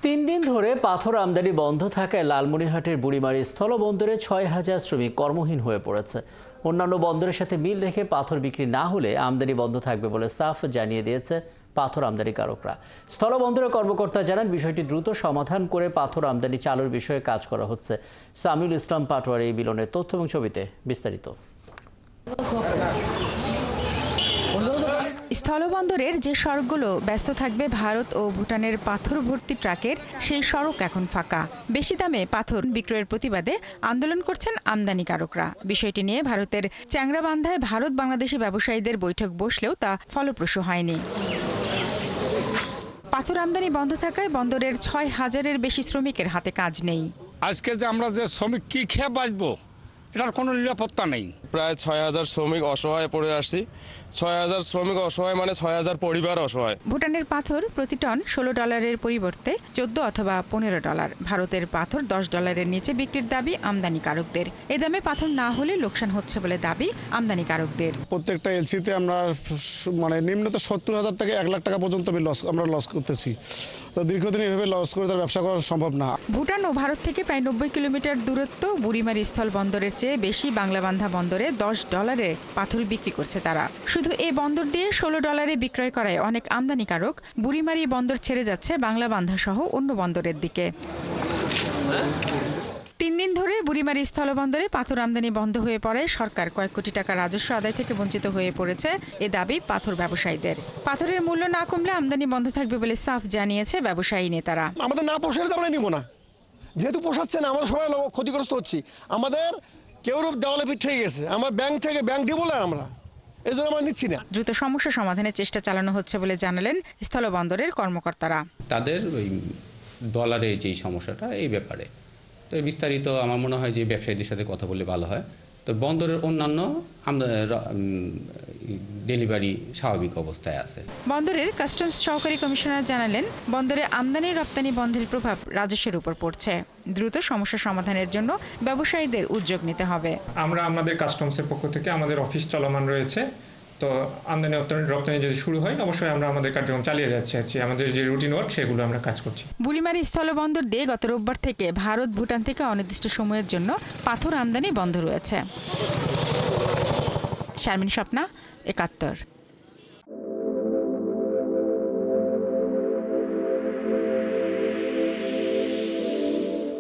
3 দিন ধরে পাথর আমদানি বন্ধ থাকায় লালমনিরহাটের বুড়িমারি স্থলবন্দরে 6,000 শ্রমিক কর্মহীন হয়ে পড়েছে। অন্যান্য বন্দরের সাথে মিল রেখে পাথর বিক্রি না হলে আমদানি বন্ধ থাকবে বলে সাফ জানিয়ে দিয়েছে পাথর আমদানিকারকরা। স্থলবন্দরের কর্মকর্তা জানান, বিষয়টি দ্রুত সমাধান করে পাথর আমদানি চালুর বিষয়ে কাজ করা হচ্ছে। সামিউল ইসলাম পাটোয়ার এই বিলনের তথ্য এবং ছবিতে বিস্তারিত। স্থলবন্দরের যে সড়কগুলো ব্যস্ত থাকবে ভারত ও ভুটানের পাথর ভর্তি ট্রাকের, সেই সড়ক এখন ফাঁকা। বেশি দামে পাথর বিক্রয়ের প্রতিবাদে আন্দোলন করছেন আমদানিকারকরা। বিষয়টি নিয়ে ভারতের চ্যাংরাবান্ধায় ভারত বাংলাদেশি ব্যবসায়ীদের বৈঠক বসলেও তা ফলপ্রসূ হয়নি। পাথর আমদানি বন্ধ থাকায় বন্দরের 6,000-এর বেশি শ্রমিকের হাতে কাজ নেই। আজকে যে আমরা যে শ্রমিক কি খেয়ে বাঁচবো, এটার কোনো নিরাপত্তা নেই। প্রায় 6,000 শ্রমিক অসহায় পড়ে আসছি। 6,000 শ্রমিক অসহায় মানে 6,000 পরিবার অসহায়। ভুটানের পাথর প্রতি টন $16 পরিবর্তে $14 অথবা $15। ভারতের পাথর $10 নিচে বিক্রির দাবি আমদানিকারকদের। এ দামে পাথর না হলে লোকসান হচ্ছে বলে দাবি আমদানিকারকদের। প্রত্যেকটা এলসিতে আমরা নিম্নত 70,000 থেকে 1 লাখ টাকা পর্যন্ত আমরা লস করতেছি। তো দীর্ঘদিন এভাবে লস করে তার ব্যবসা করা সম্ভব না। ভুটান ও ভারত থেকে প্রায় 90 কিলোমিটার দূরত্ব বুড়িমারি স্থল বন্দরের চেয়ে বেশি বাংলাবান্ধা বন্দরে $10 পাথর বিক্রি করছে তারা। শুধু এই বন্দর দিয়ে $16 বিক্রয় করায় অনেক আমদানিকারক বুড়িমারি বন্দর ছেড়ে যাচ্ছে বাংলাবান্ধা সহ অন্য বন্দরের দিকে। 3 দিন ধরে বুড়িমারি স্থলবন্দরে পাথর আমদানি বন্ধ হয়ে পড়ে সরকার কয়েক কোটি টাকা রাজস্ব আদায় থেকে বঞ্চিত হয়ে পড়েছে এ দাবি পাথর ব্যবসায়ীদের। পাথরের মূল্য না কমলে আমদানি বন্ধ থাকবে বলে সাফ জানিয়েছে ব্যবসায়ী নেতারা। আমাদের না পোষালে আমরা নিব না, যেহেতু পোষাচ্ছে না আমরা সবাই ক্ষতিগ্রস্ত হচ্ছি। আমাদের কেউ দেওয়ালে পিঠ থেকে গেছে, আমার ব্যাংক দিব না, আমরা এই জন্য আমরা নিচ্ছি না। দ্রুত সমস্যা সমাধানের চেষ্টা চালানো হচ্ছে বলে জানালেন স্থলবন্দরের কর্মকর্তারা। তাদের ওই ডলারের যেই সমস্যাটা এই ব্যাপারে তো বিস্তারিত আমার মনে হয় যে ব্যবসায়ীদের সাথে কথা বললে ভালো হয়। তো বন্দরের অন্যান্য ডেলিভারি স্বাভাবিক অবস্থায় আছে। বন্দরের কাস্টমস সহকারী কমিশনার জানালেন, বন্দরে আমদানি রপ্তানি বন্ধের প্রভাব রাজস্বের উপর পড়ছে। দ্রুত সমস্যা সমাধানের জন্য ব্যবসায়ীদের উদ্যোগ নিতে হবে। আমরা আমাদের কাস্টমসের পক্ষ থেকে আমাদের অফিস চলমান রয়েছে। তো আমদানি রপ্তানি যদি শুরু হয়, অবশ্যই আমরা আমাদের কার্যক্রম চালিয়ে যাচ্ছি। আমাদের যে রুটিন ওয়ার্ক সেগুলো আমরা কাজ করছি। বুড়িমারি স্থলবন্দর দিয়ে গত রোববার থেকে ভারত ভুটান থেকে অনির্দিষ্ট সময়ের জন্য পাথর আমদানি বন্ধ রয়েছে। শারমিন স্বপ্না, ৭১।